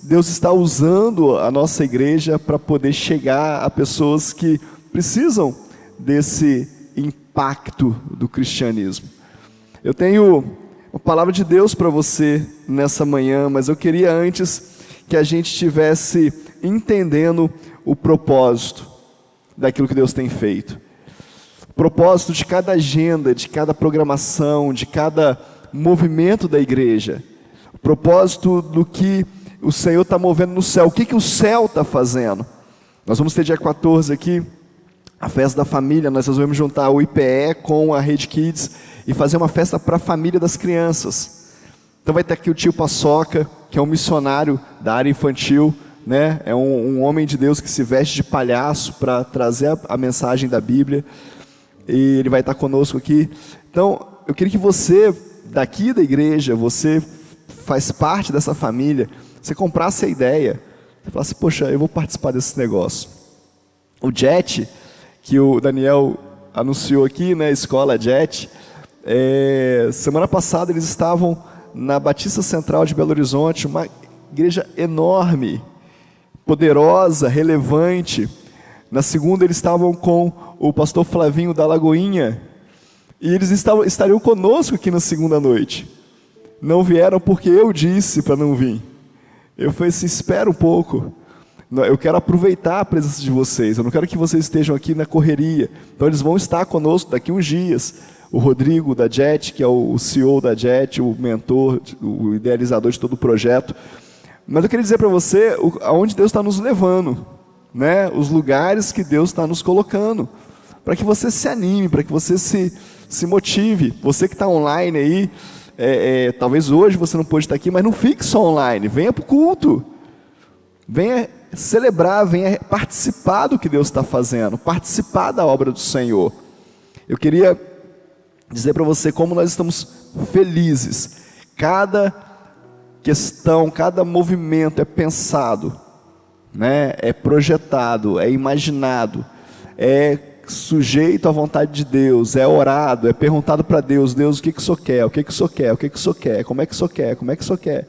Deus está usando a nossa igreja para poder chegar a pessoas que precisam desse impacto do cristianismo. Eu tenho uma palavra de Deus para você nessa manhã, mas eu queria antes que a gente estivesse entendendo o propósito daquilo que Deus tem feito. O propósito de cada agenda, de cada programação, de cada movimento da igreja. O propósito do que o Senhor está movendo no céu. O que o céu está fazendo? Nós vamos ter dia 14 aqui, a festa da família. Nós vamos juntar o IPE com a Rede Kids e fazer uma festa para a família das crianças. Então vai ter aqui o tio Paçoca, que é um missionário da área infantil, né? É um homem de Deus que se veste de palhaço para trazer a mensagem da Bíblia. E ele vai estar conosco aqui. Então, eu queria que você, daqui da igreja, você faz parte dessa família, você comprasse a ideia, você falasse, poxa, eu vou participar desse negócio. O JET, que o Daniel anunciou aqui, né, Escola JET, semana passada eles estavam na Batista Central de Belo Horizonte, uma igreja enorme, poderosa, relevante. Na segunda eles estavam com o pastor Flavinho da Lagoinha, e eles estariam conosco aqui na segunda noite. Não vieram porque eu disse para não vir. Eu falei assim, espera um pouco, eu quero aproveitar a presença de vocês, eu não quero que vocês estejam aqui na correria. Então eles vão estar conosco daqui uns dias. O Rodrigo da JET, que é o CEO da JET, o mentor, o idealizador de todo o projeto. Mas eu queria dizer para você aonde Deus está nos levando, né? Os lugares que Deus está nos colocando, para que você se anime, para que você se motive. Você que está online aí, talvez hoje você não pôde estar aqui, mas não fique só online, venha para o culto, venha celebrar, venha participar do que Deus está fazendo, participar da obra do Senhor. Eu queria dizer para você como nós estamos felizes. Cada questão, cada movimento é pensado, né? É projetado, é imaginado, é sujeito à vontade de Deus, é orado, é perguntado para Deus, Deus, o que o Senhor quer, o que o Senhor quer, o que o Senhor quer, como é que o Senhor quer, como é que o Senhor quer.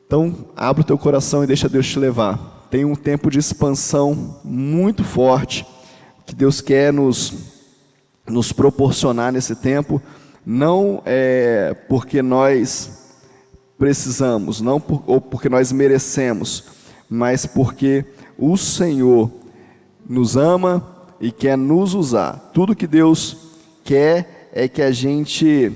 Então, abre o teu coração e deixa Deus te levar. Tem um tempo de expansão muito forte, que Deus quer nos proporcionar nesse tempo, não é porque nós precisamos, ou porque nós merecemos, mas porque o Senhor nos ama e quer nos usar. Tudo que Deus quer é que a gente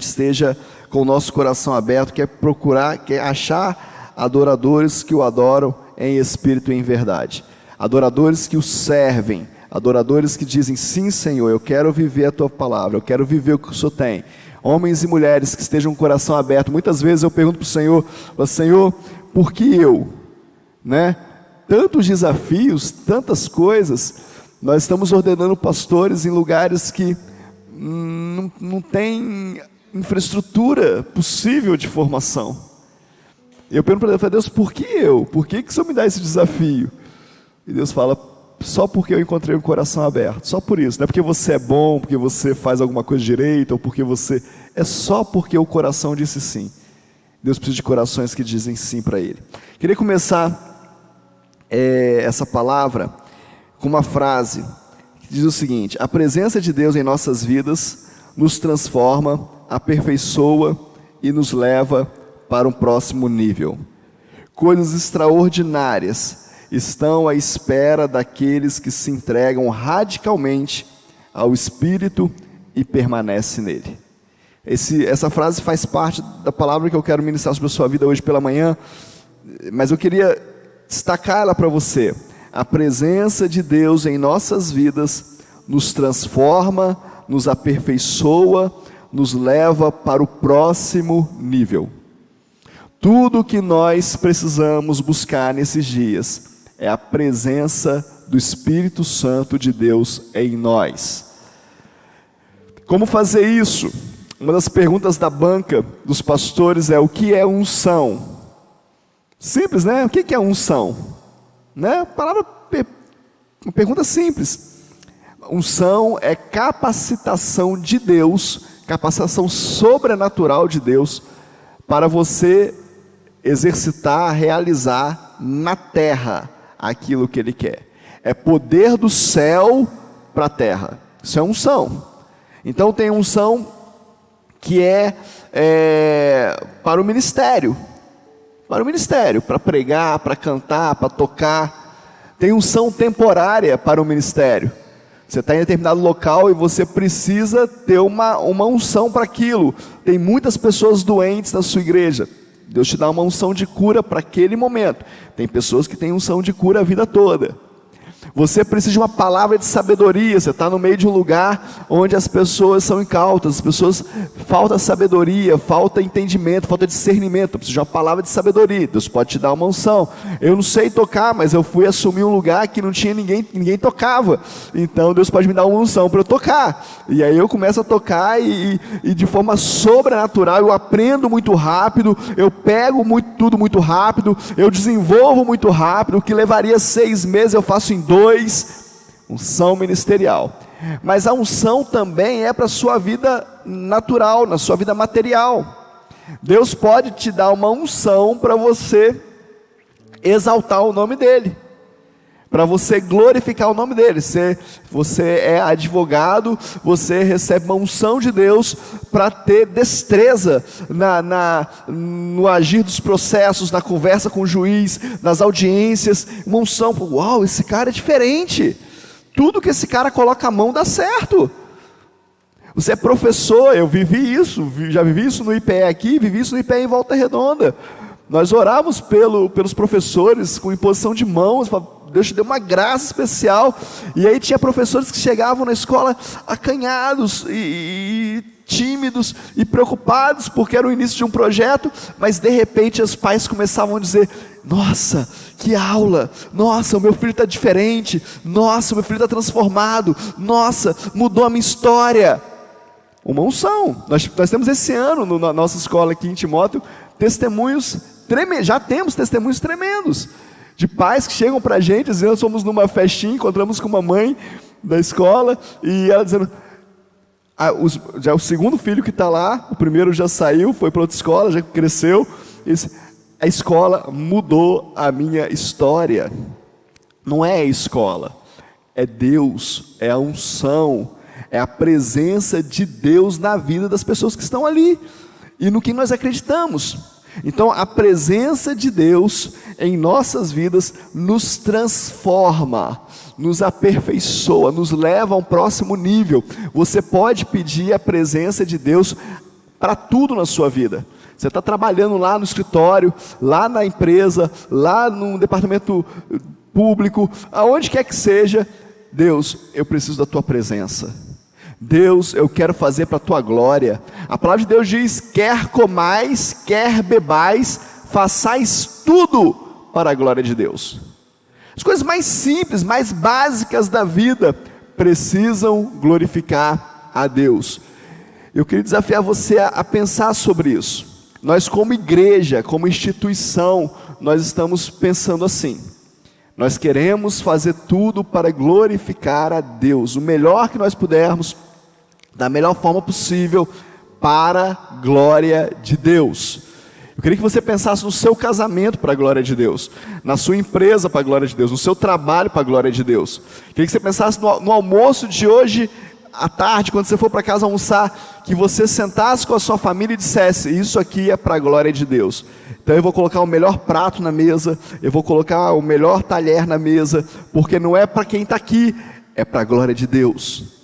esteja com o nosso coração aberto, quer achar adoradores que o adoram em espírito e em verdade, adoradores que o servem, adoradores que dizem, sim Senhor, eu quero viver a Tua palavra, eu quero viver o que o Senhor tem. Homens e mulheres que estejam com o coração aberto. Muitas vezes eu pergunto para o Senhor, Senhor, por que eu? Né? Tantos desafios, tantas coisas. Nós estamos ordenando pastores em lugares que não tem infraestrutura possível de formação. Eu pergunto para Deus, por que eu? Por que o Senhor me dá esse desafio? E Deus fala, só porque eu encontrei um coração aberto, só por isso. Não é porque você é bom, porque você faz alguma coisa direito, ou porque você... É só porque o coração disse sim. Deus precisa de corações que dizem sim para Ele. Queria começar essa palavra com uma frase que diz o seguinte: a presença de Deus em nossas vidas nos transforma, aperfeiçoa e nos leva para um próximo nível. Coisas extraordinárias estão à espera daqueles que se entregam radicalmente ao Espírito e permanecem nele. Essa frase faz parte da palavra que eu quero ministrar sobre a sua vida hoje pela manhã, mas eu queria destacar ela para você. A presença de Deus em nossas vidas nos transforma, nos aperfeiçoa, nos leva para o próximo nível. Tudo o que nós precisamos buscar nesses dias é a presença do Espírito Santo de Deus em nós. Como fazer isso? Uma das perguntas da banca dos pastores é: o que é unção? Simples, né? O que é unção? Né? Uma pergunta simples. Unção é capacitação de Deus, capacitação sobrenatural de Deus, para você exercitar, realizar na terra aquilo que Ele quer. É poder do céu para a terra. Isso é unção. Então tem unção que é para o ministério. Para o ministério, para pregar, para cantar, para tocar. Tem unção temporária para o ministério. Você está em determinado local e você precisa ter uma unção para aquilo. Tem muitas pessoas doentes na sua igreja. Deus te dá uma unção de cura para aquele momento. Tem pessoas que têm unção de cura a vida toda. Você precisa de uma palavra de sabedoria. Você está no meio de um lugar onde as pessoas são incautas, as pessoas falta sabedoria, falta entendimento, falta discernimento. Precisa de uma palavra de sabedoria. Deus pode te dar uma unção. Eu não sei tocar, mas eu fui assumir um lugar que não tinha ninguém tocava. Então Deus pode me dar uma unção para eu tocar. E aí eu começo a tocar e de forma sobrenatural eu aprendo muito rápido, eu pego tudo muito rápido, eu desenvolvo muito rápido. O que levaria 6 meses eu faço em 2. Unção ministerial. Mas a unção também é para a sua vida natural, na sua vida material. Deus pode te dar uma unção para você exaltar o nome dEle, para você glorificar o nome dEle. Você é advogado, você recebe uma unção de Deus para ter destreza no agir dos processos, na conversa com o juiz, nas audiências. Uma unção, uau, esse cara é diferente. Tudo que esse cara coloca a mão dá certo. Você é professor, eu vivi isso, já vivi isso no IPE aqui, vivi isso no IPE em Volta Redonda. Nós orávamos pelos professores com imposição de mãos, Deus te deu uma graça especial. E aí tinha professores que chegavam na escola acanhados e tímidos e preocupados, porque era o início de um projeto, mas de repente os pais começavam a dizer: nossa, que aula, nossa, o meu filho está diferente, nossa, o meu filho está transformado, nossa, mudou a minha história. Uma unção. Nós temos esse ano na nossa escola aqui em Timóteo testemunhos tremendos, já temos testemunhos tremendos de pais que chegam para a gente dizendo: nós fomos numa festinha, encontramos com uma mãe da escola e ela dizendo: já o segundo filho que está lá, o primeiro já saiu, foi para outra escola, já cresceu, e disse: a escola mudou a minha história. Não é a escola, é Deus, é a unção, é a presença de Deus na vida das pessoas que estão ali e no que nós acreditamos. Então a presença de Deus em nossas vidas nos transforma, nos aperfeiçoa, nos leva a um próximo nível. Você pode pedir a presença de Deus para tudo na sua vida. Você está trabalhando lá no escritório, lá na empresa, lá no departamento público, aonde quer que seja. Deus, eu preciso da tua presença. Deus, eu quero fazer para a tua glória. A palavra de Deus diz: quer comais, quer bebais, façais tudo para a glória de Deus. As coisas mais simples, mais básicas da vida precisam glorificar a Deus. Eu queria desafiar você a pensar sobre isso. Nós, como igreja, como instituição, nós estamos pensando assim: nós queremos fazer tudo para glorificar a Deus, o melhor que nós pudermos, da melhor forma possível, para a glória de Deus. Eu queria que você pensasse no seu casamento para a glória de Deus, na sua empresa para a glória de Deus, no seu trabalho para a glória de Deus. Eu queria que você pensasse no almoço de hoje à tarde, quando você for para casa almoçar, que você sentasse com a sua família e dissesse: isso aqui é para a glória de Deus. Então eu vou colocar o melhor prato na mesa, eu vou colocar o melhor talher na mesa, porque não é para quem está aqui, é para a glória de Deus.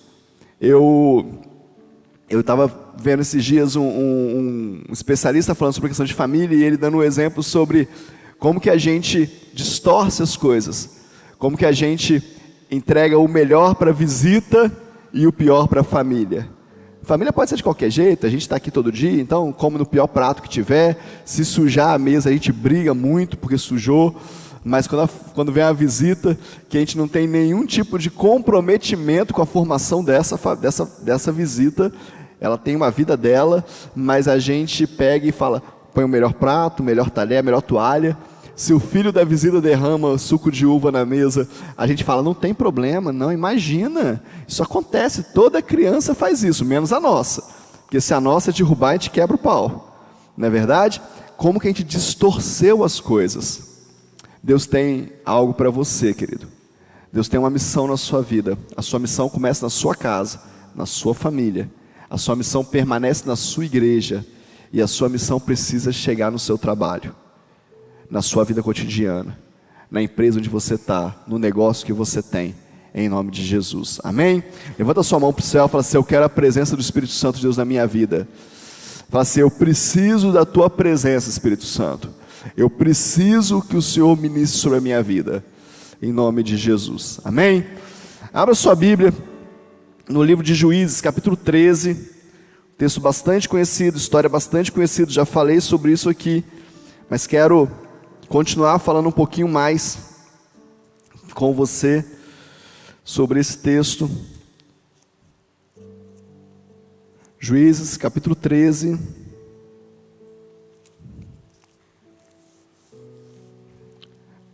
Eu estava vendo esses dias um especialista falando sobre a questão de família, e ele dando um exemplo sobre como que a gente distorce as coisas, como que a gente entrega o melhor para a visita e o pior para a família. Família pode ser de qualquer jeito, a gente está aqui todo dia, então come no pior prato que tiver. Se sujar a mesa, a gente briga muito porque sujou. Mas quando vem a visita, que a gente não tem nenhum tipo de comprometimento com a formação dessa visita, ela tem uma vida dela, mas a gente pega e fala: põe o melhor prato, o melhor talher, a melhor toalha. Se o filho da visita derrama suco de uva na mesa, a gente fala: não tem problema, não, imagina, isso acontece, toda criança faz isso, menos a nossa, porque se a nossa derrubar, a gente quebra o pau, não é verdade? como que a gente distorceu as coisas. Deus tem algo para você, querido. Deus tem uma missão na sua vida. A sua missão começa na sua casa, na sua família. A sua missão permanece na sua igreja. E a sua missão precisa chegar no seu trabalho, na sua vida cotidiana, na empresa onde você está, no negócio que você tem, em nome de Jesus. Amém? Levanta a sua mão para o céu e fala assim: eu quero a presença do Espírito Santo de Deus na minha vida. Fala assim: eu preciso da tua presença, Espírito Santo. Eu preciso que o Senhor ministre sobre a minha vida, em nome de Jesus. Amém? Abra sua Bíblia no livro de Juízes, capítulo 13. Texto bastante conhecido, história bastante conhecida, já falei sobre isso aqui, mas quero continuar falando um pouquinho mais com você sobre esse texto. Juízes, capítulo 13,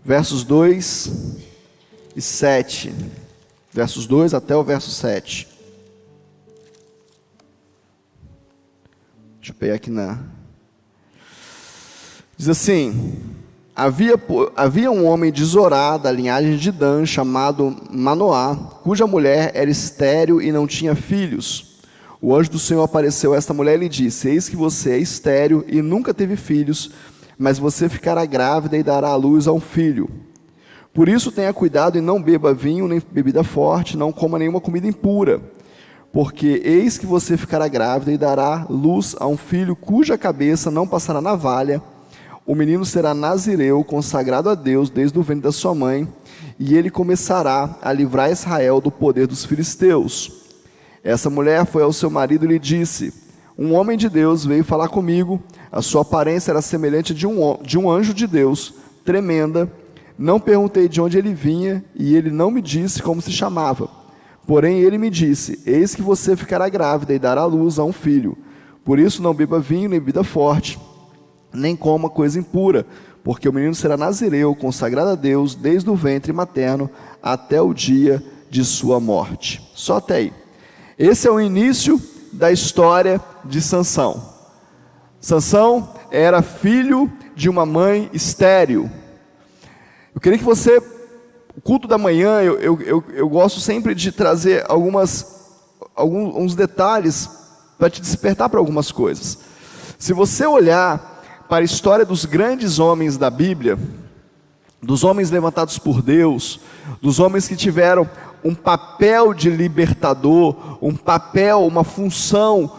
versos 2 e 7, versos 2 até o verso 7. Deixa eu pegar aqui Diz assim: havia um homem de Zorá, da linhagem de Dan, chamado Manoá, cuja mulher era estéril e não tinha filhos. O anjo do Senhor apareceu a esta mulher e lhe disse: eis que você é estéril e nunca teve filhos, mas você ficará grávida e dará à luz a um filho. Por isso tenha cuidado e não beba vinho nem bebida forte, não coma nenhuma comida impura. Porque eis que você ficará grávida e dará luz a um filho cuja cabeça não passará navalha. O menino será nazireu, consagrado a Deus desde o ventre da sua mãe, e ele começará a livrar Israel do poder dos filisteus. Essa mulher foi ao seu marido e lhe disse: um homem de Deus veio falar comigo, a sua aparência era semelhante de um anjo de Deus, tremenda. Não perguntei de onde ele vinha, e ele não me disse como se chamava. Porém ele me disse: eis que você ficará grávida e dará luz a um filho. Por isso não beba vinho nem bebida forte, nem coma coisa impura, porque o menino será nazireu, consagrado a Deus, desde o ventre materno até o dia de sua morte. Só até aí. Esse é o início da história de Sansão. Sansão era filho de uma mãe estéril. Eu queria que você... O culto da manhã, eu gosto sempre de trazer alguns detalhes para te despertar para algumas coisas. Se você olhar para a história dos grandes homens da Bíblia, dos homens levantados por Deus, dos homens que tiveram um papel de libertador, um papel, uma função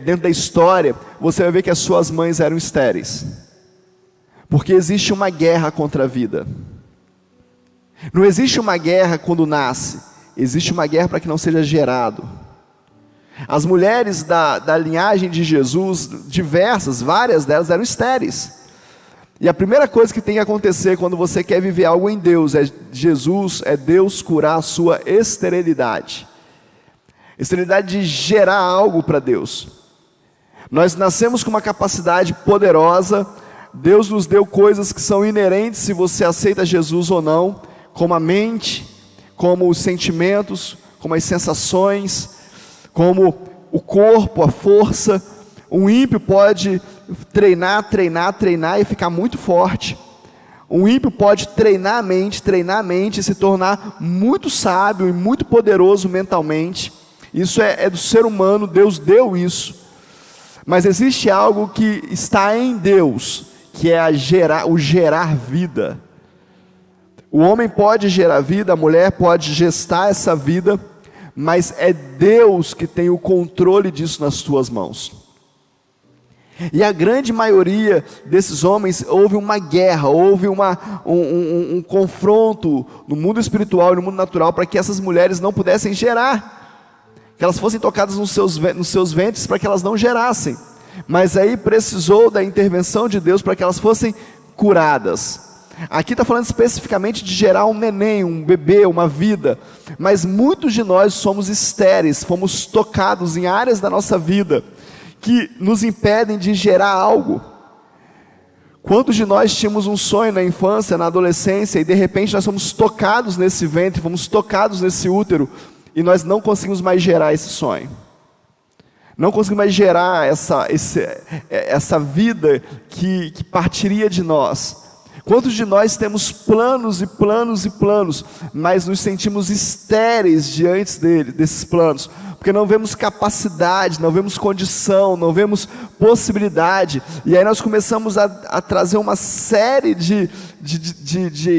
dentro da história, você vai ver que as suas mães eram estéreis. Porque existe uma guerra contra a vida. Não existe uma guerra quando nasce, existe uma guerra para que não seja gerado. As mulheres da linhagem de Jesus, várias delas eram estéreis. E a primeira coisa que tem que acontecer quando você quer viver algo em Deus, é Deus curar a sua esterilidade. Esterilidade de gerar algo para Deus. Nós nascemos com uma capacidade poderosa, Deus nos deu coisas que são inerentes se você aceita Jesus ou não, como a mente, como os sentimentos, como as sensações, como o corpo, a força. Um ímpio pode treinar e ficar muito forte. Um ímpio pode treinar a mente e se tornar muito sábio e muito poderoso mentalmente. Isso é do ser humano, Deus deu isso. Mas existe algo que está em Deus, que é o gerar vida. O homem pode gerar vida, a mulher pode gestar essa vida, mas é Deus que tem o controle disso nas suas mãos. E a grande maioria desses homens, houve uma guerra, houve um confronto no mundo espiritual e no mundo natural para que essas mulheres não pudessem gerar, que elas fossem tocadas nos seus ventres para que elas não gerassem. Mas aí precisou da intervenção de Deus para que elas fossem curadas. Aqui está falando especificamente de gerar um neném, um bebê, uma vida. Mas muitos de nós somos estéreis, fomos tocados em áreas da nossa vida que nos impedem de gerar algo. Quantos de nós tínhamos um sonho na infância, na adolescência, e de repente nós fomos tocados nesse ventre, fomos tocados nesse útero, e nós não conseguimos mais gerar esse sonho. Não conseguimos mais gerar essa vida que partiria de nós. Quantos de nós temos planos e planos e planos, mas nos sentimos estéreis diante desses planos, porque não vemos capacidade, não vemos condição, não vemos possibilidade, e aí nós começamos a trazer uma série de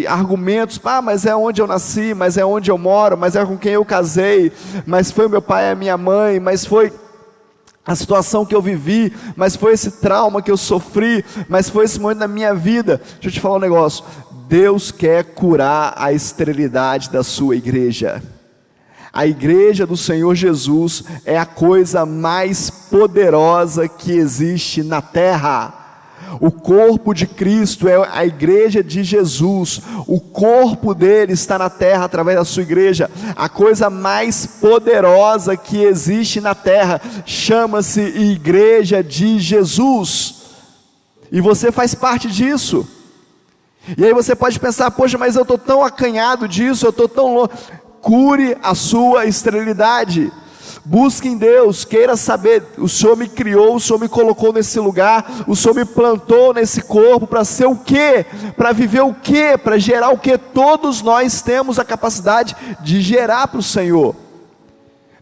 argumentos. Mas é onde eu nasci, mas é onde eu moro, mas é com quem eu casei, mas foi o meu pai e a minha mãe, mas foi a situação que eu vivi, mas foi esse trauma que eu sofri, mas foi esse momento da minha vida. Deixa eu te falar um negócio: Deus quer curar a esterilidade da sua igreja. A igreja do Senhor Jesus é a coisa mais poderosa que existe na terra. O corpo de Cristo é a igreja de Jesus. O corpo dele está na terra através da sua igreja. A coisa mais poderosa que existe na terra chama-se igreja de Jesus. E você faz parte disso. E aí você pode pensar: poxa, mas eu estou tão acanhado disso, eu estou tão louco. Cure a sua esterilidade. Busque em Deus, queira saber: o Senhor me criou, o Senhor me colocou nesse lugar, o Senhor me plantou nesse corpo para ser o quê? Para viver o quê? Para gerar o quê? Todos nós temos a capacidade de gerar para o Senhor,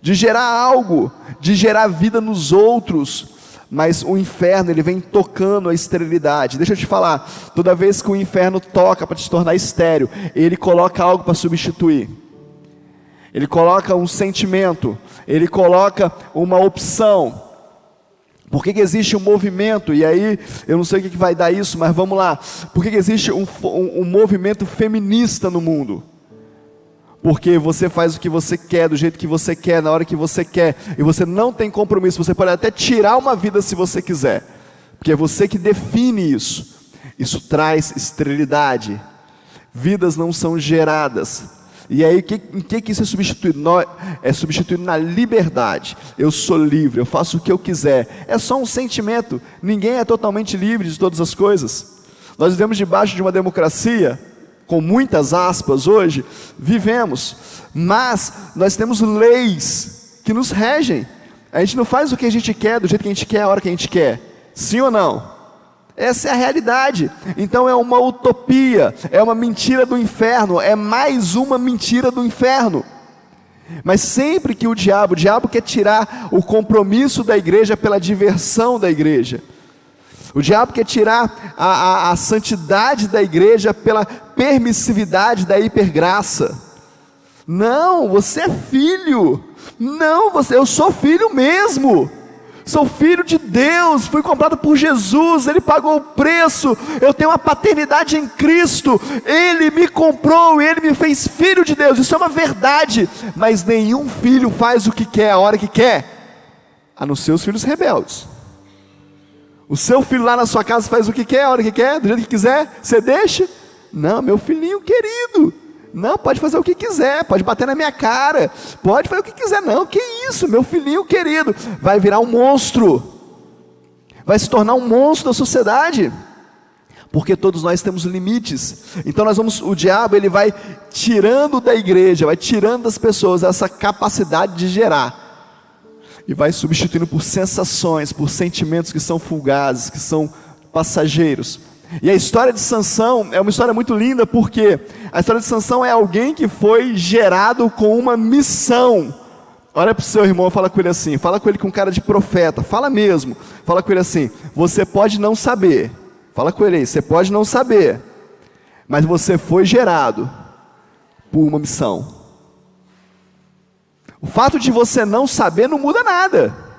de gerar algo, de gerar vida nos outros. Mas o inferno, ele vem tocando a esterilidade. Deixa eu te falar, toda vez que o inferno toca para te tornar estéril, ele coloca algo para substituir. Ele coloca um sentimento, ele coloca uma opção. Por que existe um movimento? E aí, eu não sei o que vai dar isso, mas vamos lá. Por que existe um movimento feminista no mundo? Porque você faz o que você quer, do jeito que você quer, na hora que você quer, e você não tem compromisso. Você pode até tirar uma vida se você quiser, porque é você que define isso. Isso traz esterilidade. Vidas não são geradas. E aí, em que isso é substituído? É substituído na liberdade. Eu sou livre, eu faço o que eu quiser. É só um sentimento. Ninguém é totalmente livre de todas as coisas. Nós vivemos debaixo de uma democracia, com muitas aspas hoje, vivemos. Mas nós temos leis que nos regem. A gente não faz o que a gente quer, do jeito que a gente quer, a hora que a gente quer. Sim ou não? Essa é a realidade. Então é uma utopia, é uma mentira do inferno, é mais uma mentira do inferno. Mas sempre que o diabo quer tirar o compromisso da igreja pela diversão da igreja, o diabo quer tirar a santidade da igreja pela permissividade da hipergraça. Não, você é filho. Não, eu sou filho mesmo. Sou filho de Deus, fui comprado por Jesus, Ele pagou o preço, eu tenho uma paternidade em Cristo, Ele me comprou, Ele me fez filho de Deus. Isso é uma verdade, mas nenhum filho faz o que quer, a hora que quer, a não ser os filhos rebeldes. O seu filho lá na sua casa faz o que quer, a hora que quer, do jeito que quiser, você deixa? Não, meu filhinho querido, não, pode fazer o que quiser, pode bater na minha cara, pode fazer o que quiser. Não, que isso, meu filhinho querido, vai virar um monstro, vai se tornar um monstro da sociedade, porque todos nós temos limites. Então o diabo, ele vai tirando da igreja, vai tirando das pessoas essa capacidade de gerar, e vai substituindo por sensações, por sentimentos que são fugazes, que são passageiros. E a história de Sansão é uma história muito linda, porque a história de Sansão é alguém que foi gerado com uma missão. Olha para o seu irmão e fala com ele assim, fala com ele com cara de profeta, fala mesmo, fala com ele assim: você pode não saber, fala com ele aí, você pode não saber, mas você foi gerado por uma missão. O fato de você não saber não muda nada.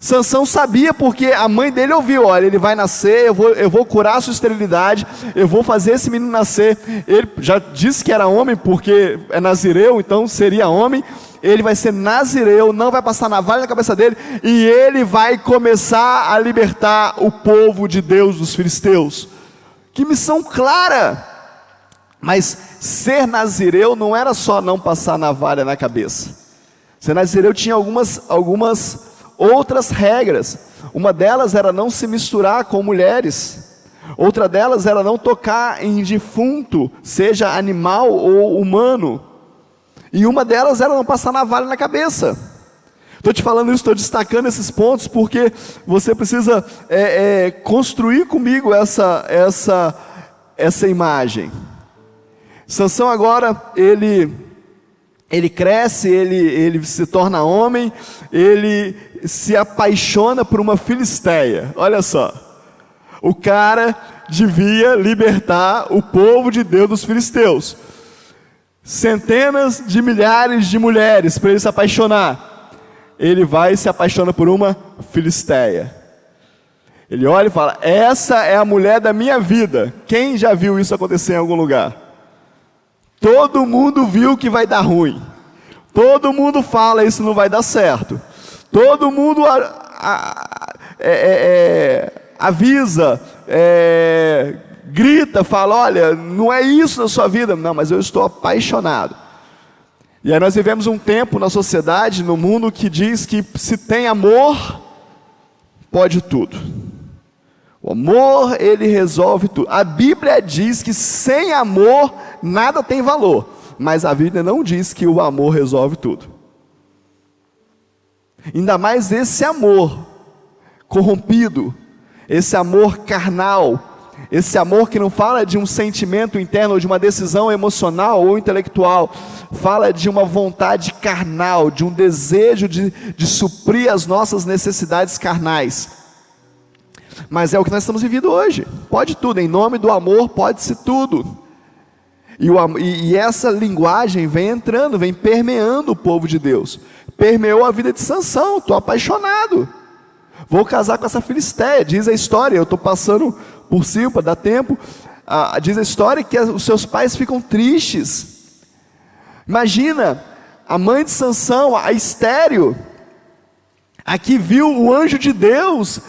Sansão sabia, porque a mãe dele ouviu: olha, ele vai nascer, eu vou curar a sua esterilidade, eu vou fazer esse menino nascer. Ele já disse que era homem, porque é nazireu, então seria homem. Ele vai ser nazireu, não vai passar navalha na cabeça dele, e ele vai começar a libertar o povo de Deus dos filisteus. Que missão clara! Mas ser nazireu não era só não passar navalha na cabeça. Ser nazireu tinha algumas outras regras. Uma delas era não se misturar com mulheres. Outra delas era não tocar em defunto, seja animal ou humano. E uma delas era não passar navalha na cabeça. Estou te falando isso, estou destacando esses pontos, porque você precisa construir comigo essa imagem. Sansão agora, ele cresce, ele se torna homem, ele se apaixona por uma filisteia. Olha só, o cara devia libertar o povo de Deus dos filisteus. Centenas de milhares de mulheres para ele se apaixonar. Ele vai e se apaixona por uma filisteia. Ele olha e fala: essa é a mulher da minha vida. Quem já viu isso acontecer em algum lugar? Todo mundo viu que vai dar ruim. Todo mundo fala: isso não vai dar certo. Todo mundo avisa, grita, fala: olha, não é isso na sua vida. Não, mas eu estou apaixonado. E aí nós vivemos um tempo na sociedade, no mundo, que diz que se tem amor, pode tudo. O amor, ele resolve tudo. A Bíblia diz que sem amor nada tem valor, mas a Bíblia não diz que o amor resolve tudo. Ainda mais esse amor corrompido, esse amor carnal, esse amor que não fala de um sentimento interno, ou de uma decisão emocional ou intelectual, fala de uma vontade carnal, de um desejo de suprir as nossas necessidades carnais. Mas é o que nós estamos vivendo hoje. Pode tudo, em nome do amor pode-se tudo. E essa linguagem vem entrando, vem permeando o povo de Deus. Permeou a vida de Sansão. Estou apaixonado, vou casar com essa filisteia. Diz a história, eu estou passando por cima para dar tempo. Diz a história que os seus pais ficam tristes. Imagina, a mãe de Sansão, a estéril, aqui viu o anjo de Deus.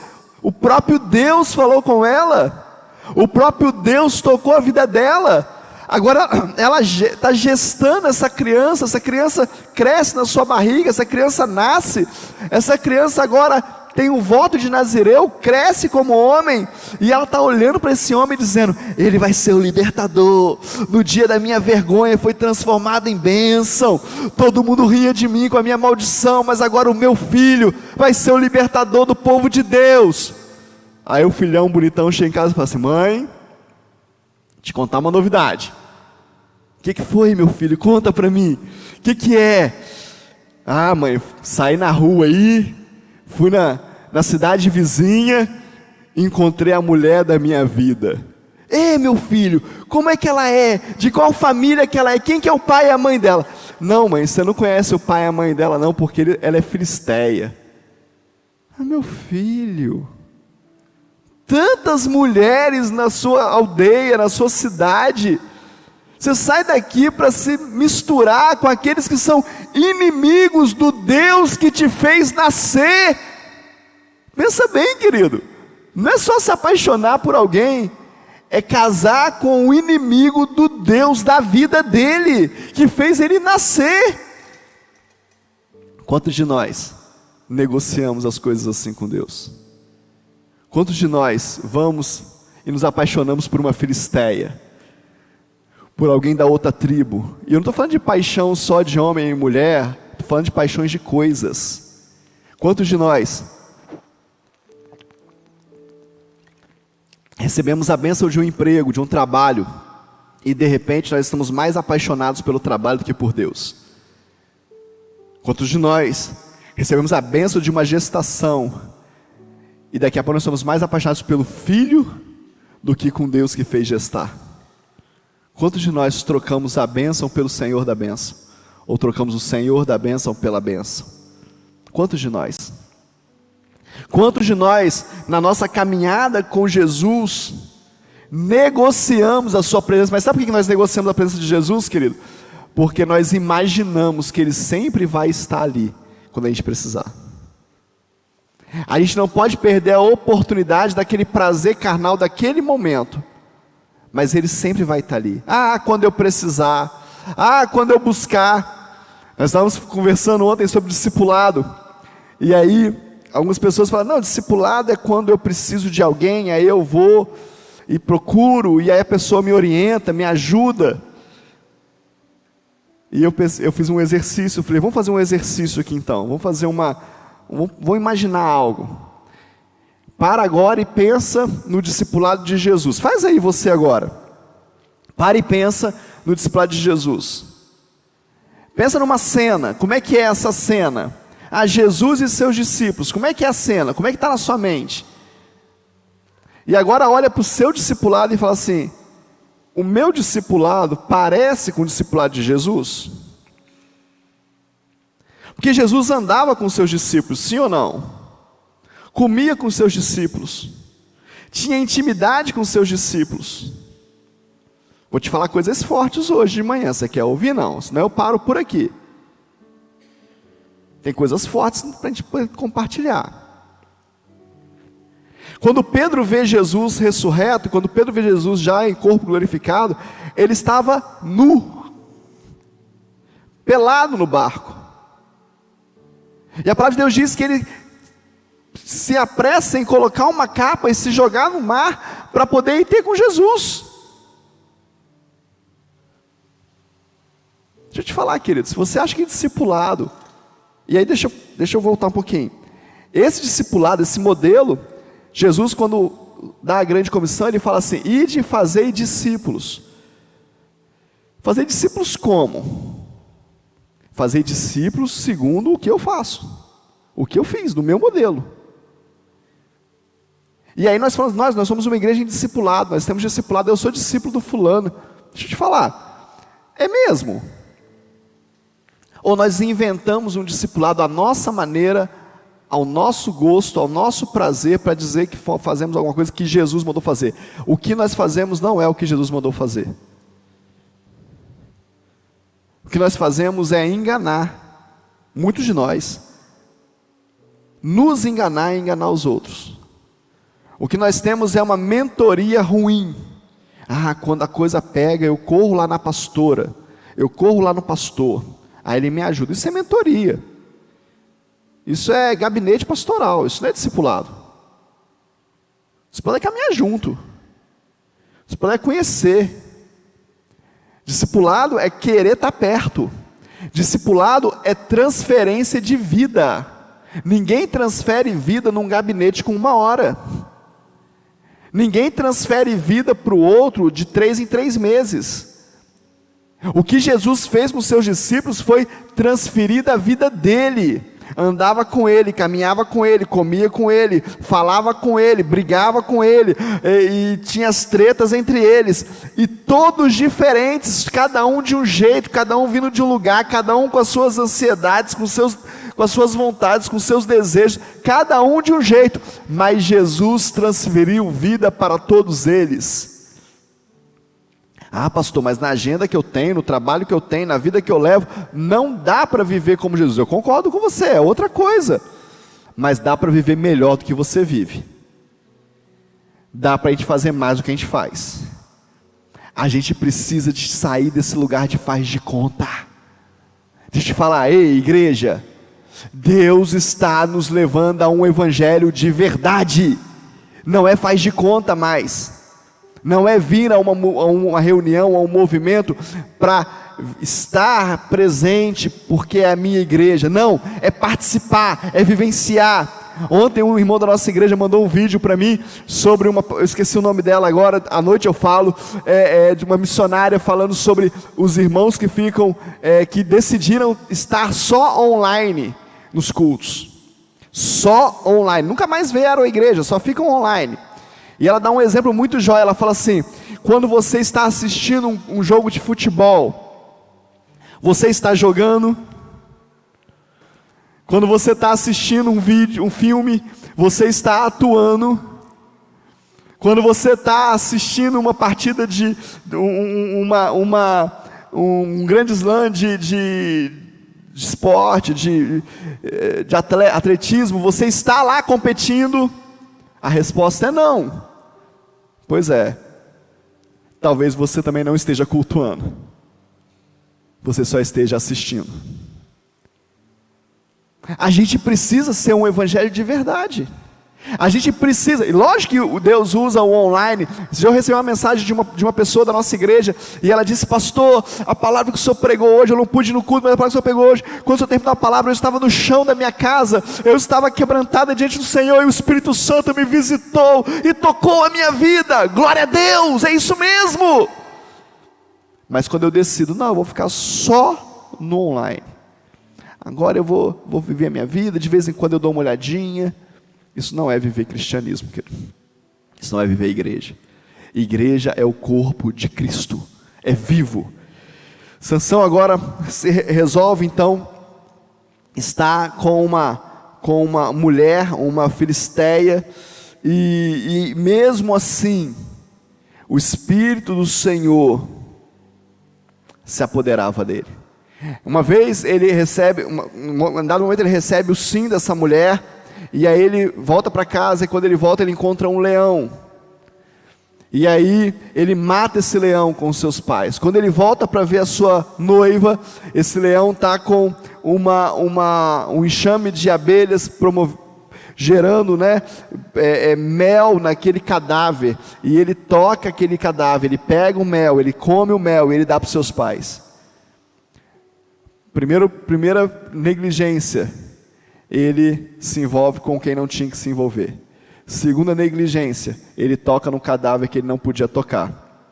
O próprio Deus falou com ela, o próprio Deus tocou a vida dela. Agora ela está gestando essa criança cresce na sua barriga, essa criança nasce, essa criança agora tem um voto de Nazireu, cresce como homem, e ela está olhando para esse homem dizendo: ele vai ser o libertador, no dia da minha vergonha foi transformado em bênção, todo mundo ria de mim com a minha maldição, mas agora o meu filho vai ser o libertador do povo de Deus. Aí o filhão bonitão chega em casa e fala assim: mãe, te contar uma novidade. O que foi, meu filho? Conta para mim. O que é? Ah, mãe, saí na rua aí, fui na cidade vizinha, encontrei a mulher da minha vida. Ei, meu filho, como é que ela é? De qual família que ela é? Quem que é o pai e a mãe dela? Não, mãe, você não conhece o pai e a mãe dela não, porque ela é filisteia. Ah, meu filho, tantas mulheres na sua aldeia, na sua cidade, você sai daqui para se misturar com aqueles que são inimigos do Deus que te fez nascer. Pensa bem, querido, não é só se apaixonar por alguém, é casar com o inimigo do Deus da vida dele, que fez ele nascer. Quantos de nós negociamos as coisas assim com Deus? Quantos de nós vamos e nos apaixonamos por uma filisteia, por alguém da outra tribo? E eu não estou falando de paixão só de homem e mulher, estou falando de paixões de coisas. Quantos de nós recebemos a bênção de um emprego, de um trabalho, e de repente nós estamos mais apaixonados pelo trabalho do que por Deus? Quantos de nós recebemos a bênção de uma gestação, e daqui a pouco nós somos mais apaixonados pelo filho do que com Deus que fez gestar? Quantos de nós trocamos a bênção pelo Senhor da bênção? Ou trocamos o Senhor da bênção pela bênção? Quantos de nós? Quantos de nós, na nossa caminhada com Jesus, negociamos a sua presença? Mas sabe por que nós negociamos a presença de Jesus, querido? Porque nós imaginamos que Ele sempre vai estar ali, quando a gente precisar. A gente não pode perder a oportunidade daquele prazer carnal daquele momento, mas Ele sempre vai estar ali. Ah, quando eu precisar, ah, quando eu buscar. Nós estávamos conversando ontem sobre discipulado, e aí algumas pessoas falam: não, discipulado é quando eu preciso de alguém, aí eu vou e procuro, e aí a pessoa me orienta, me ajuda. E eu fiz um exercício, eu falei, vamos fazer um exercício aqui então, vou imaginar algo. Para agora e pensa no discipulado de Jesus. Faz aí você agora. Para e pensa no discipulado de Jesus. Pensa numa cena, como é que é essa cena? Jesus e seus discípulos, como é que é a cena? Como é que está na sua mente? E agora olha para o seu discipulado e fala assim, o meu discipulado parece com o discipulado de Jesus? Porque Jesus andava com seus discípulos, sim ou não? Comia com seus discípulos, tinha intimidade com seus discípulos. Vou te falar coisas fortes hoje de manhã, você quer ouvir? Não, senão eu paro por aqui. Tem coisas fortes para a gente poder compartilhar. Quando Pedro vê Jesus ressurreto, quando Pedro vê Jesus já em corpo glorificado, ele estava nu, pelado no barco. E a palavra de Deus diz que ele se apressa em colocar uma capa e se jogar no mar para poder ir ter com Jesus. Deixa eu te falar, querido, se você acha que discipulado, e aí deixa eu voltar um pouquinho. Esse discipulado, esse modelo, Jesus quando dá a grande comissão, ele fala assim, ide e fazei discípulos. Fazer discípulos como? Fazer discípulos segundo o que eu faço, o que eu fiz, do meu modelo. E aí nós falamos, nós somos uma igreja em discipulado, nós temos discipulado, eu sou discípulo do fulano. Deixa eu te falar, é mesmo? Ou nós inventamos um discipulado à nossa maneira, ao nosso gosto, ao nosso prazer, para dizer que fazemos alguma coisa que Jesus mandou fazer. O que nós fazemos não é o que Jesus mandou fazer. O que nós fazemos é enganar, muitos de nós, nos enganar e enganar os outros. O que nós temos é uma mentoria ruim. Quando a coisa pega, eu corro lá na pastora, eu corro lá no pastor, aí ele me ajuda. Isso é mentoria. Isso é gabinete pastoral, isso não é discipulado. Discipulado é caminhar junto. Discipulado é conhecer. Discipulado é querer estar perto. Discipulado é transferência de vida. Ninguém transfere vida num gabinete com 1 hora. Ninguém transfere vida para o outro de 3 em 3 meses. O que Jesus fez com seus discípulos foi transferir da vida dele. Andava com ele, caminhava com ele, comia com ele, falava com ele, brigava com ele, e tinha as tretas entre eles, e todos diferentes, cada um de um jeito, cada um vindo de um lugar, cada um com as suas ansiedades, com as suas vontades, com os seus desejos, cada um de um jeito, mas Jesus transferiu vida para todos eles. Pastor, mas na agenda que eu tenho, no trabalho que eu tenho, na vida que eu levo, não dá para viver como Jesus. Eu concordo com você, é outra coisa. Mas dá para viver melhor do que você vive. Dá para a gente fazer mais do que a gente faz. A gente precisa de sair desse lugar de faz de conta. Deixa eu te falar, ei igreja, Deus está nos levando a um evangelho de verdade. Não é faz de conta mais. Não é vir a uma reunião, a um movimento para estar presente porque é a minha igreja. Não, é participar, é vivenciar. Ontem um irmão da nossa igreja mandou um vídeo para mim sobre eu esqueci o nome dela agora, à noite eu falo, de uma missionária falando sobre os irmãos que ficam, que decidiram estar só online nos cultos. Só online, nunca mais vieram à igreja, só ficam online. E ela dá um exemplo muito jóia, ela fala assim, quando você está assistindo um jogo de futebol, você está jogando. Quando você está assistindo um filme, você está atuando. Quando você está assistindo uma partida de um grande slam de esporte, de atletismo, você está lá competindo. A resposta é não. Pois é, talvez você também não esteja cultuando, você só esteja assistindo. A gente precisa ser um evangelho de verdade. A gente precisa, e lógico que Deus usa o online. Eu recebi uma mensagem de uma pessoa da nossa igreja, e ela disse: pastor, a palavra que o senhor pregou hoje, eu não pude ir no culto, mas a palavra que o senhor pregou hoje, quando o senhor terminou a palavra, eu estava no chão da minha casa, eu estava quebrantada diante do Senhor, e o Espírito Santo me visitou, e tocou a minha vida. Glória a Deus, é isso mesmo. Mas quando eu decido, não, eu vou ficar só no online, agora eu vou viver a minha vida, de vez em quando eu dou uma olhadinha. Isso não é viver cristianismo, querido. Isso não é viver igreja. Igreja é o corpo de Cristo, é vivo. Sansão agora se resolve então estar com uma mulher, uma filisteia, e mesmo assim o Espírito do Senhor se apoderava dele. Uma vez ele recebe, em dado momento ele recebe o sim dessa mulher, e aí ele volta para casa, e quando ele volta ele encontra um leão, e aí ele mata esse leão com os seus pais. Quando ele volta para ver a sua noiva, esse leão está com um enxame de abelhas gerando, mel naquele cadáver, e ele toca aquele cadáver, ele pega o mel, ele come o mel, e ele dá para os seus pais. Primeira negligência, ele se envolve com quem não tinha que se envolver. Segunda negligência, ele toca no cadáver que ele não podia tocar.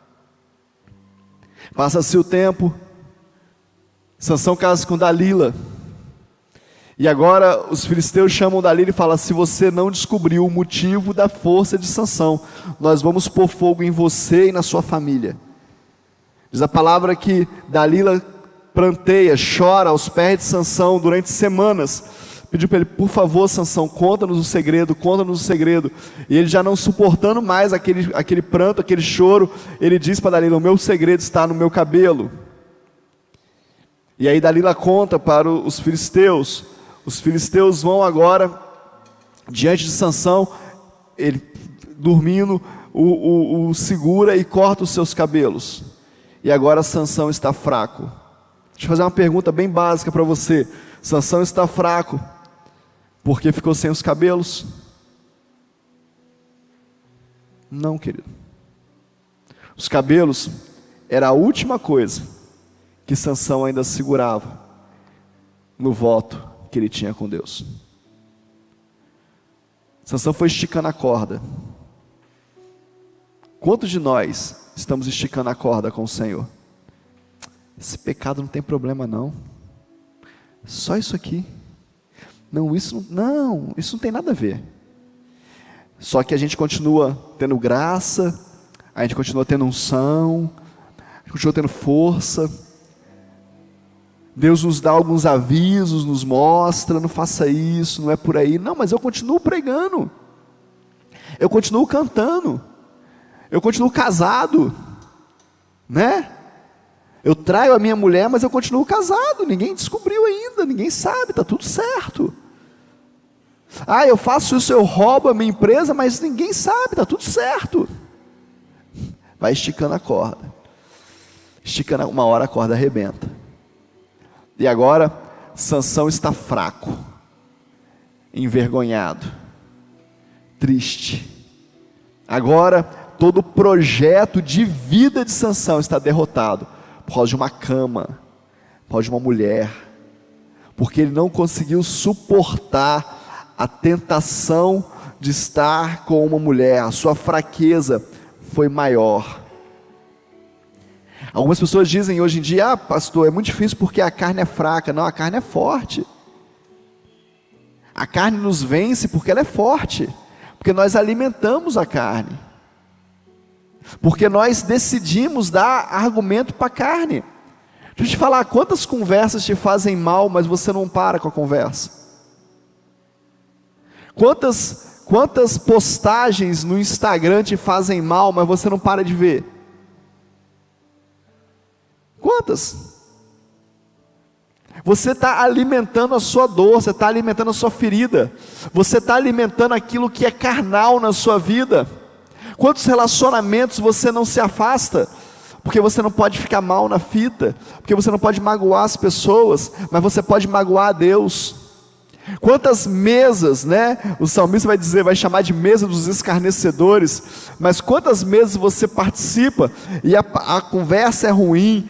Passa-se o tempo, Sansão casa com Dalila, e agora os filisteus chamam Dalila e falam: se você não descobriu o motivo da força de Sansão, nós vamos pôr fogo em você e na sua família. Diz a palavra que Dalila pranteia, chora aos pés de Sansão durante semanas. Pediu para ele: por favor, Sansão, conta-nos o segredo, conta-nos o segredo. E ele, já não suportando mais aquele pranto, aquele choro, ele diz para Dalila: o meu segredo está no meu cabelo. E aí Dalila conta para os filisteus. Os filisteus vão agora diante de Sansão, ele dormindo, o segura e corta os seus cabelos. E agora Sansão está fraco. Deixa eu fazer uma pergunta bem básica para você. Sansão está fraco porque ficou sem os cabelos? Não, querido. Os cabelos era a última coisa que Sansão ainda segurava no voto que ele tinha com Deus. Sansão foi esticando a corda. Quantos de nós estamos esticando a corda com o Senhor? Esse pecado não tem problema não, só isso aqui, não, isso não tem nada a ver. Só que a gente continua tendo graça, a gente continua tendo unção, a gente continua tendo força. Deus nos dá alguns avisos, nos mostra: não faça isso, não é por aí. Não, mas eu continuo pregando, eu continuo cantando, eu continuo casado, eu traio a minha mulher, mas eu continuo casado, ninguém descobriu ainda, ninguém sabe, está tudo certo. Eu faço isso, eu roubo a minha empresa, mas ninguém sabe, está tudo certo. Vai esticando a corda, esticando, uma hora a corda arrebenta. E agora Sansão está fraco, envergonhado, triste. Agora todo o projeto de vida de Sansão está derrotado, por causa de uma cama, por causa de uma mulher, porque ele não conseguiu suportar a tentação de estar com uma mulher. A sua fraqueza foi maior. Algumas pessoas dizem hoje em dia: pastor, é muito difícil porque a carne é fraca. Não, a carne é forte. A carne nos vence porque ela é forte, porque nós alimentamos a carne, porque nós decidimos dar argumento para a carne. Deixa eu te falar, quantas conversas te fazem mal, mas você não para com a conversa? Quantas postagens no Instagram te fazem mal, mas você não para de ver? Quantas? Você está alimentando a sua dor, você está alimentando a sua ferida, você está alimentando aquilo que é carnal na sua vida. Quantos relacionamentos você não se afasta, porque você não pode ficar mal na fita, porque você não pode magoar as pessoas, mas você pode magoar a Deus. Quantas mesas, né? O salmista vai dizer, vai chamar de mesa dos escarnecedores, mas quantas mesas você participa e a conversa é ruim,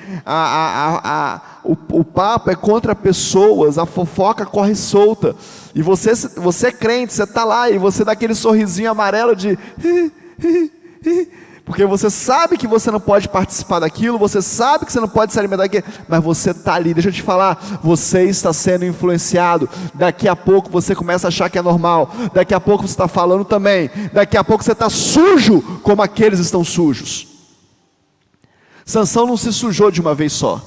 o papo é contra pessoas, a fofoca corre solta, e você é crente, você está lá e você dá aquele sorrisinho amarelo de porque você sabe que você não pode participar daquilo, você sabe que você não pode se alimentar daquilo, mas você está ali. Deixa eu te falar, você está sendo influenciado. Daqui a pouco você começa a achar que é normal, daqui a pouco você está falando também, daqui a pouco você está sujo como aqueles estão sujos. Sansão não se sujou de uma vez só,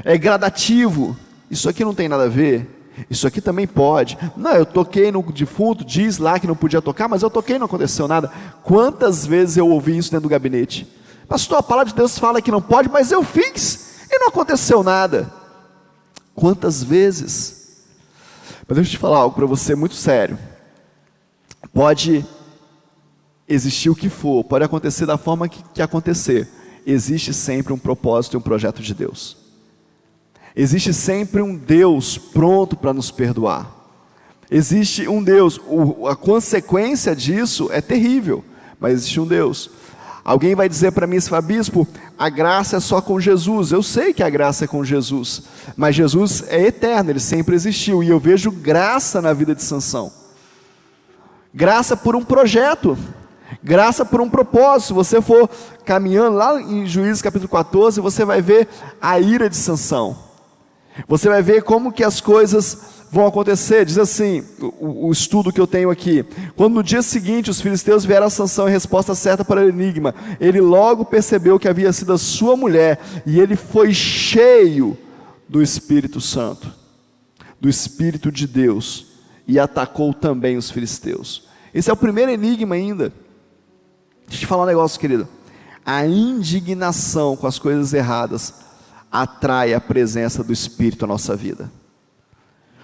é gradativo. Isso aqui não tem nada a ver, isso aqui também pode. Não, eu toquei no defunto, diz lá que não podia tocar, mas eu toquei e não aconteceu nada. Quantas vezes eu ouvi isso dentro do gabinete? Pastor, a palavra de Deus fala que não pode, mas eu fiz e não aconteceu nada. Quantas vezes? Mas deixa eu te falar algo para você muito sério. Pode existir o que for, pode acontecer da forma que acontecer, existe sempre um propósito e um projeto de Deus. Existe sempre um Deus pronto para nos perdoar. Existe um Deus, a consequência disso é terrível, mas existe um Deus. Alguém vai dizer para mim, bispo, a graça é só com Jesus. Eu sei que a graça é com Jesus, mas Jesus é eterno, ele sempre existiu, e eu vejo graça na vida de Sansão. Graça por um projeto, graça por um propósito. Se você for caminhando lá em Juízes capítulo 14, você vai ver a ira de Sansão. Você vai ver como que as coisas vão acontecer. Diz assim, o estudo que eu tenho aqui: quando no dia seguinte os filisteus vieram a Sansão em resposta certa para o enigma, ele logo percebeu que havia sido a sua mulher, e ele foi cheio do Espírito Santo, do Espírito de Deus, e atacou também os filisteus. Esse é o primeiro enigma ainda. Deixa eu te falar um negócio, querido. A indignação com as coisas erradas atrai a presença do Espírito à nossa vida.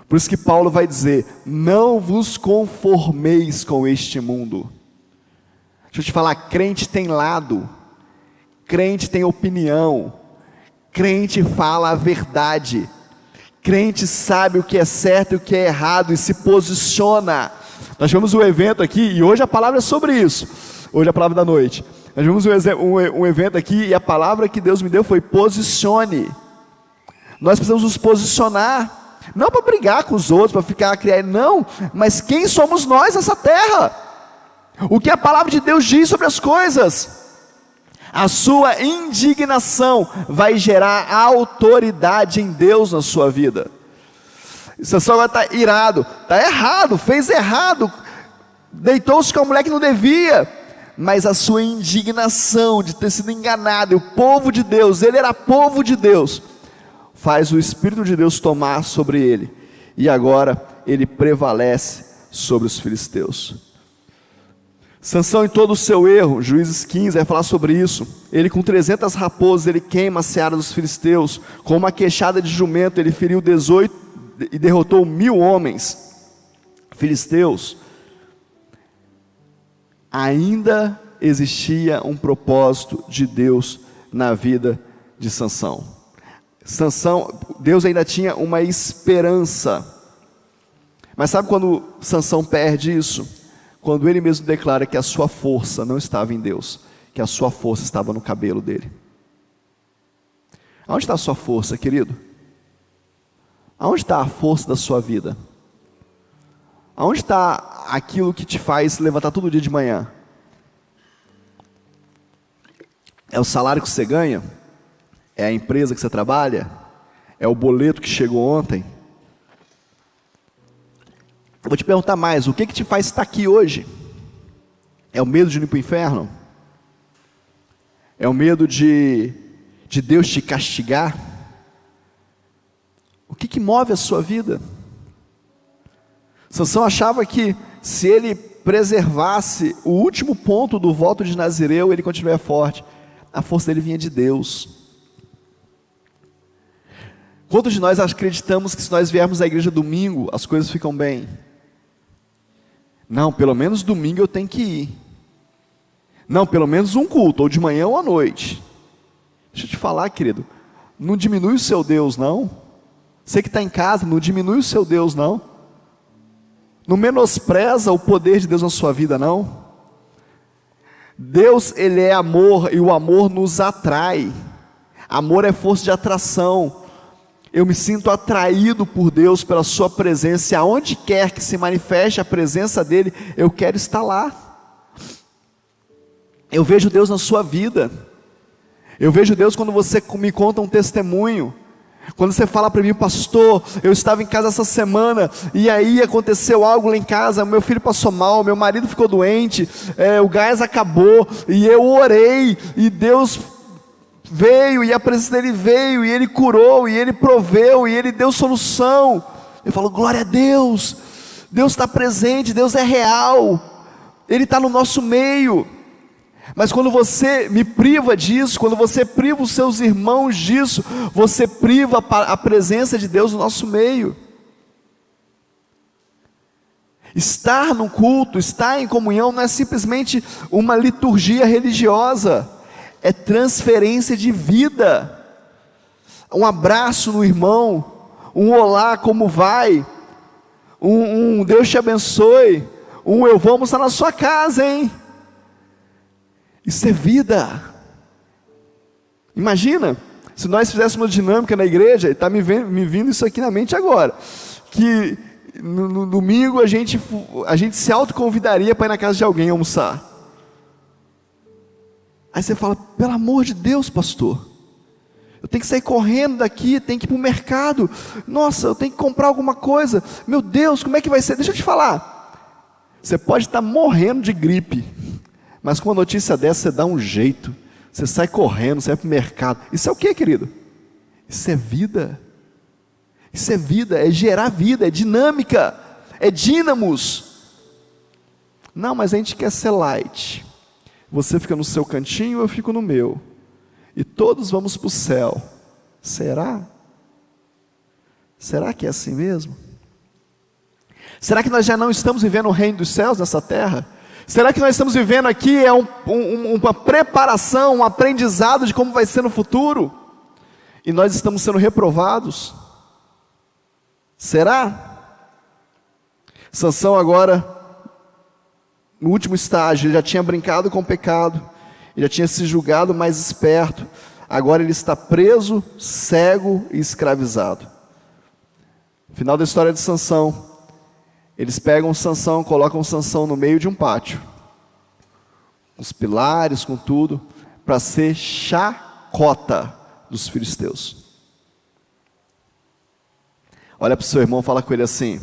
Por isso que Paulo vai dizer, não vos conformeis com este mundo. Deixa eu te falar, crente tem lado, crente tem opinião, crente fala a verdade, crente sabe o que é certo e o que é errado e se posiciona. Nós tivemos um evento aqui, e hoje a palavra é sobre isso, hoje é a palavra da noite. Nós vimos um evento aqui, e a palavra que Deus me deu foi posicione. Nós precisamos nos posicionar, não para brigar com os outros, para ficar criando, não, mas quem somos nós nessa terra? O que a palavra de Deus diz sobre as coisas? A sua indignação vai gerar autoridade em Deus na sua vida. Sansão agora está irado, está errado, fez errado, deitou-se com a mulher que não devia, mas a sua indignação de ter sido enganado, e o povo de Deus, ele era povo de Deus, faz o Espírito de Deus tomar sobre ele, e agora ele prevalece sobre os filisteus. Sansão, em todo o seu erro, Juízes 15 vai falar sobre isso. Ele com 300 raposas, ele queima a seara dos filisteus, com uma queixada de jumento, ele feriu 18 e derrotou 1000 homens filisteus. Ainda existia um propósito de Deus na vida de Sansão. Deus ainda tinha uma esperança. Mas sabe quando Sansão perde isso? Quando ele mesmo declara que a sua força não estava em Deus, que a sua força estava no cabelo dele. Aonde está a sua força, querido? Aonde está a força da sua vida? Aonde está aquilo que te faz levantar todo dia de manhã? É o salário que você ganha? É a empresa que você trabalha? É o boleto que chegou ontem? Eu vou te perguntar mais, o que te faz estar aqui hoje? É o medo de ir para o inferno? É o medo de Deus te castigar? O que move a sua vida? Sansão achava que se ele preservasse o último ponto do voto de Nazireu, ele continuaria forte. A força dele vinha de Deus. Quantos de nós acreditamos que se nós viermos à igreja domingo, as coisas ficam bem? Não, pelo menos domingo eu tenho que ir. Não, pelo menos um culto, ou de manhã ou à noite. Deixa eu te falar, querido, não diminui o seu Deus, não. Você que está em casa, não diminui o seu Deus, não. Não menospreza o poder de Deus na sua vida, não. Deus, Ele é amor, e o amor nos atrai. Amor é força de atração. Eu me sinto atraído por Deus, pela sua presença, e aonde quer que se manifeste a presença dEle, eu quero estar lá. Eu vejo Deus na sua vida. Eu vejo Deus quando você me conta um testemunho. Quando você fala para mim: pastor, eu estava em casa essa semana, e aí aconteceu algo lá em casa, meu filho passou mal, meu marido ficou doente, o gás acabou, e eu orei, e Deus veio, e a presença dEle veio, e Ele curou, e Ele proveu, e Ele deu solução. Eu falo: glória a Deus, Deus está presente, Deus é real, Ele está no nosso meio. Mas quando você me priva disso, quando você priva os seus irmãos disso, você priva a presença de Deus no nosso meio. Estar no culto, estar em comunhão, não é simplesmente uma liturgia religiosa, é transferência de vida. Um abraço no irmão, um olá, como vai, um Deus te abençoe, eu vou almoçar na sua casa, hein? Isso é vida. Imagina, se nós fizéssemos uma dinâmica na igreja, está me vindo isso aqui na mente agora, que no domingo a gente se autoconvidaria para ir na casa de alguém almoçar. Aí você fala: pelo amor de Deus, pastor, eu tenho que sair correndo daqui, tenho que ir para o mercado, nossa, eu tenho que comprar alguma coisa, meu Deus, como é que vai ser? Deixa eu te falar, você pode estar morrendo de gripe, mas com uma notícia dessa você dá um jeito, você sai correndo, você vai para o mercado. Isso é o que, querido? Isso é vida. Isso é vida, é gerar vida, é dinâmica, é dínamos. Não, mas a gente quer ser light. Você fica no seu cantinho, eu fico no meu, e todos vamos para o céu. Será? Será que é assim mesmo? Será que nós já não estamos vivendo o reino dos céus nessa terra? Será que nós estamos vivendo aqui uma preparação, um aprendizado de como vai ser no futuro? E nós estamos sendo reprovados? Será? Sansão agora, no último estágio, ele já tinha brincado com o pecado, ele já tinha se julgado mais esperto, agora ele está preso, cego e escravizado. Final da história de Sansão. Eles pegam Sansão, colocam Sansão no meio de um pátio, com os pilares, com tudo, para ser chacota dos filisteus. Olha para o seu irmão, fala com ele assim: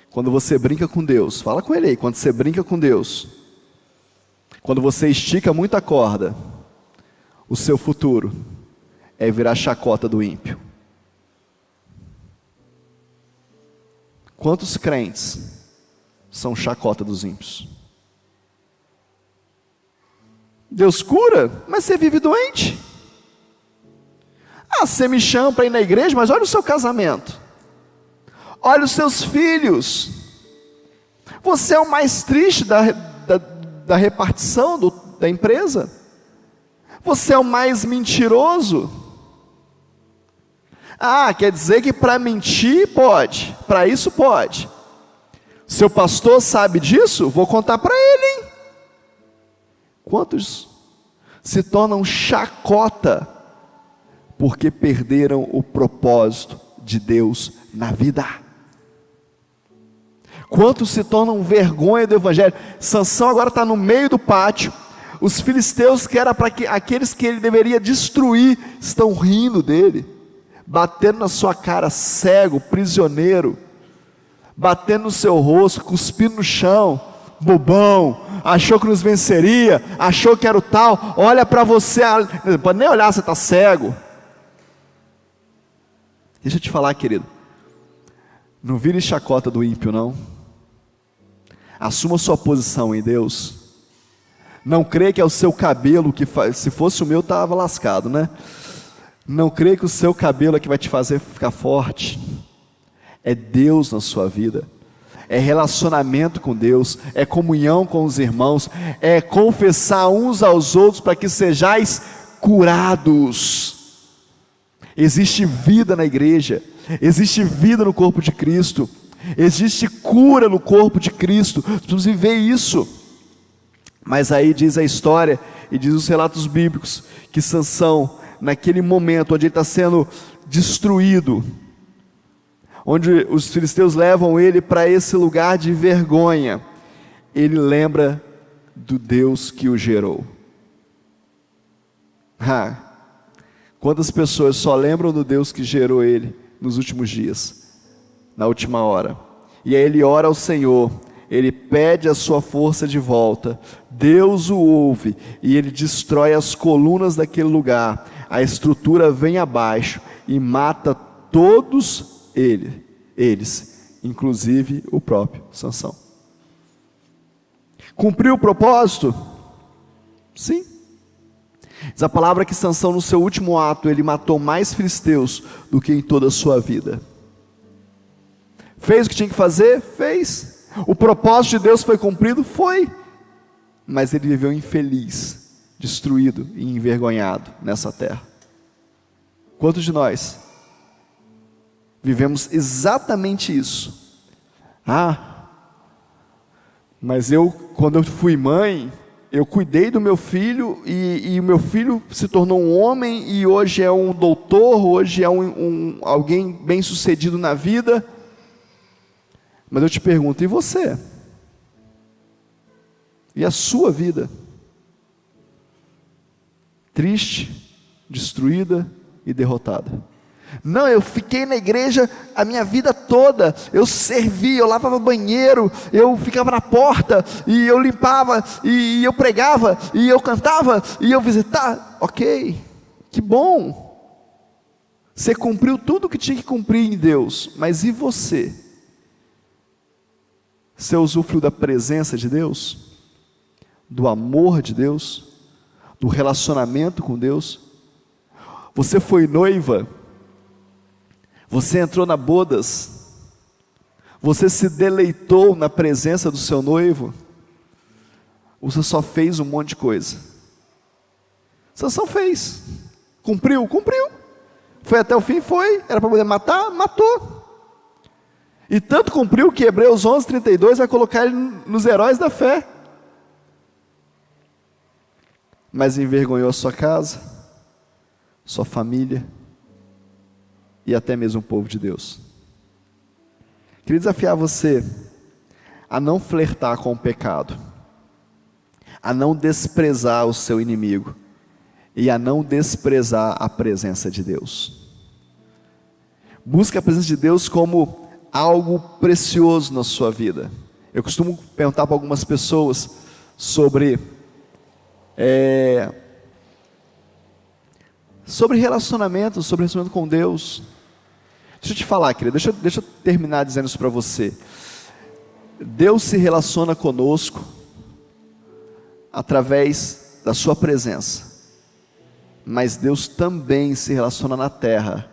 quando você brinca com Deus, fala com ele aí, quando você brinca com Deus, quando você estica muito a corda, o seu futuro é virar chacota do ímpio. Quantos crentes são chacota dos ímpios? Deus cura, mas você vive doente. Você me chama para ir na igreja, mas olha o seu casamento, olha os seus filhos. Você é o mais triste da repartição da empresa. Você é o mais mentiroso. Quer dizer que para mentir pode, para isso pode. Seu pastor sabe disso? Vou contar para ele, hein? Quantos se tornam chacota porque perderam o propósito de Deus na vida? Quantos se tornam vergonha do evangelho? Sansão agora está no meio do pátio. Os filisteus, que era para aqueles que ele deveria destruir, estão rindo dele, batendo na sua cara, cego, prisioneiro, batendo no seu rosto, cuspindo no chão, bobão, achou que nos venceria, achou que era o tal, olha para você, não pode nem olhar, você está cego. Deixa eu te falar, querido, não vire chacota do ímpio, não. Assuma sua posição em Deus. Não creia que é o seu cabelo que faz, se fosse o meu estava lascado, né? Não creia que o seu cabelo é que vai te fazer ficar forte. É Deus na sua vida, é relacionamento com Deus, é comunhão com os irmãos, é confessar uns aos outros para que sejais curados. Existe vida na igreja, existe vida no corpo de Cristo, existe cura no corpo de Cristo. Precisamos viver isso. Mas aí diz a história e diz os relatos bíblicos que Sansão, naquele momento onde ele está sendo destruído, onde os filisteus levam ele para esse lugar de vergonha, ele lembra do Deus que o gerou. Quantas pessoas só lembram do Deus que gerou ele nos últimos dias, na última hora? E aí ele ora ao Senhor, ele pede a sua força de volta, Deus o ouve, e ele destrói as colunas daquele lugar, a estrutura vem abaixo, e mata todos eles, inclusive o próprio Sansão. Cumpriu o propósito? Sim. Diz a palavra que Sansão, no seu último ato, ele matou mais filisteus do que em toda a sua vida. Fez o que tinha que fazer? Fez. O propósito de Deus foi cumprido? Foi. Mas ele viveu infeliz, destruído e envergonhado nessa terra. Quantos de nós vivemos exatamente isso? Mas quando eu fui mãe, eu cuidei do meu filho, e o meu filho se tornou um homem, e hoje é um doutor, hoje é alguém bem sucedido na vida. Mas eu te pergunto, e você? E a sua vida? Triste, destruída e derrotada. Não, eu fiquei na igreja a minha vida toda, eu servi, eu lavava banheiro, eu ficava na porta, e eu limpava, e eu pregava, e eu cantava, e eu visitava. Ok, que bom, você cumpriu tudo o que tinha que cumprir em Deus, mas e você? Você usufruiu da presença de Deus? Do amor de Deus? Do relacionamento com Deus? Você foi noiva? Você entrou na bodas? Você se deleitou na presença do seu noivo? Ou você só fez um monte de coisa? Sansão fez. Cumpriu? Cumpriu. Foi até o fim? Foi. Era para poder matar? Matou. E tanto cumpriu que Hebreus 11:32 vai colocar ele nos heróis da fé. Mas envergonhou a sua casa, sua família, e até mesmo o povo de Deus. Queria desafiar você a não flertar com o pecado, a não desprezar o seu inimigo, e a não desprezar a presença de Deus. Busque a presença de Deus como algo precioso na sua vida. Eu costumo perguntar para algumas pessoas sobre relacionamento com Deus. Deixa eu te falar, querido, deixa eu terminar dizendo isso para você. Deus se relaciona conosco através da sua presença, mas Deus também se relaciona na terra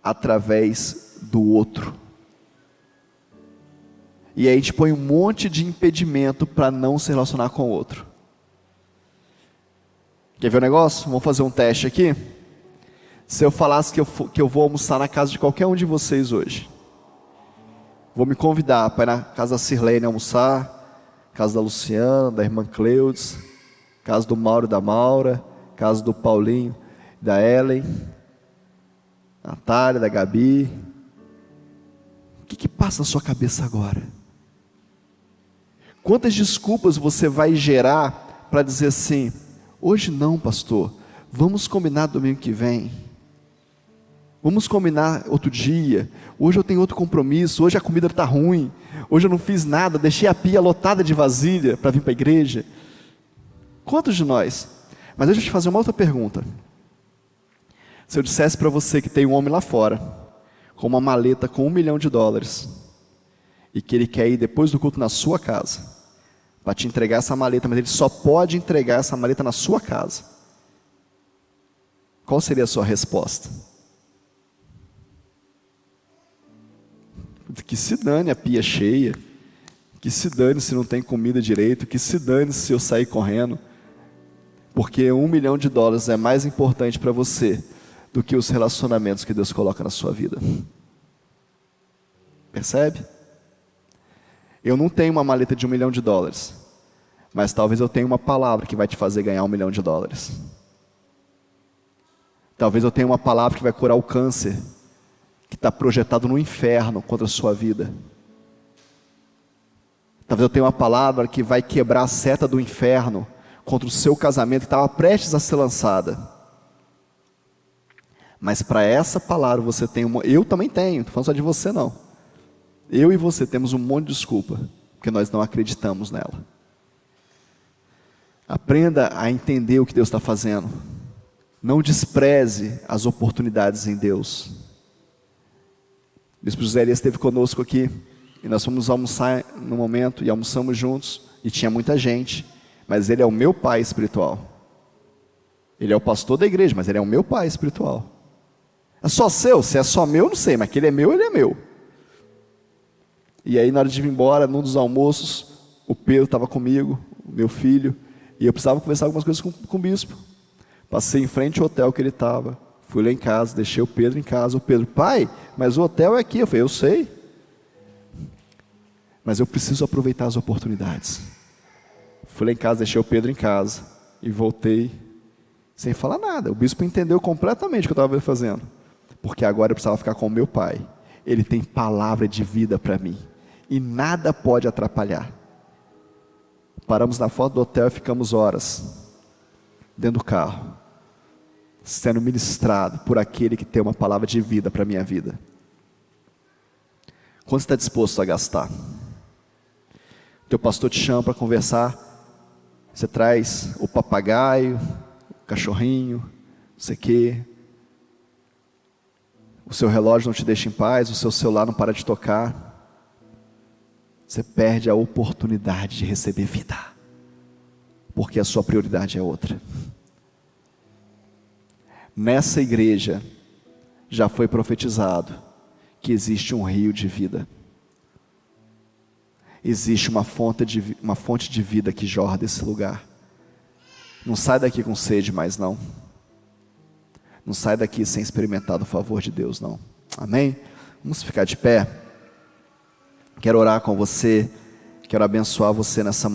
através do outro. E aí a gente põe um monte de impedimento para não se relacionar com o outro. Quer ver o negócio? Vamos fazer um teste aqui? Se eu falasse que eu vou almoçar na casa de qualquer um de vocês hoje, vou me convidar para ir na casa da Sirlene almoçar, casa da Luciana, da irmã Cleudes, casa do Mauro e da Maura, casa do Paulinho, da Ellen, Natália, da Gabi. O que passa na sua cabeça agora? Quantas desculpas você vai gerar para dizer assim: hoje não, pastor, vamos combinar domingo que vem, vamos combinar outro dia, hoje eu tenho outro compromisso, hoje a comida está ruim, hoje eu não fiz nada, deixei a pia lotada de vasilha para vir para a igreja. Quantos de nós? Mas deixa eu te fazer uma outra pergunta. Se eu dissesse para você que tem um homem lá fora, com uma maleta com $1 milhão, e que ele quer ir depois do culto na sua casa, para te entregar essa maleta, mas ele só pode entregar essa maleta na sua casa, qual seria a sua resposta? Que se dane a pia cheia, que se dane se não tem comida direito, que se dane se eu sair correndo, porque $1 milhão é mais importante para você do que os relacionamentos que Deus coloca na sua vida. Percebe? Eu não tenho uma maleta de $1 milhão, mas talvez eu tenha uma palavra que vai te fazer ganhar $1 milhão. Talvez eu tenha uma palavra que vai curar o câncer que está projetado no inferno contra a sua vida. Talvez eu tenha uma palavra que vai quebrar a seta do inferno contra o seu casamento que estava prestes a ser lançada. Mas para essa palavra você tem uma... Eu também tenho, não estou falando só de você não. Eu e você temos um monte de desculpa, porque nós não acreditamos nela. Aprenda a entender o que Deus está fazendo. Não despreze as oportunidades em Deus. O bispo José Elias esteve conosco aqui, e nós fomos almoçar no momento, e almoçamos juntos, e tinha muita gente, mas ele é o meu pai espiritual. Ele é o pastor da igreja, mas ele é o meu pai espiritual. É só seu? Se é só meu, não sei, mas que ele é meu, ele é meu. E aí na hora de vir embora, num dos almoços, o Pedro estava comigo, o meu filho, e eu precisava conversar algumas coisas com o bispo. Passei em frente ao hotel que ele estava, fui lá em casa, deixei o Pedro em casa. O Pedro: pai, mas o hotel é aqui. Eu falei: eu sei, mas eu preciso aproveitar as oportunidades. Fui lá em casa, deixei o Pedro em casa e voltei sem falar nada. O bispo entendeu completamente o que eu estava fazendo, porque agora eu precisava ficar com o meu pai. Ele tem palavra de vida para mim e nada pode atrapalhar. Paramos na porta do hotel e ficamos horas dentro do carro, sendo ministrado por aquele que tem uma palavra de vida para a minha vida. Quanto você está disposto a gastar? Teu pastor te chama para conversar, você traz o papagaio, o cachorrinho, não sei o quê. O seu relógio não te deixa em paz, o seu celular não para de tocar. Você perde a oportunidade de receber vida, porque a sua prioridade é outra. Nessa igreja já foi profetizado que existe um rio de vida. Existe uma fonte de vida que jorra desse lugar. Não sai daqui com sede mais não. Não sai daqui sem experimentar do favor de Deus não. Amém? Vamos ficar de pé. Quero orar com você. Quero abençoar você nessa manhã.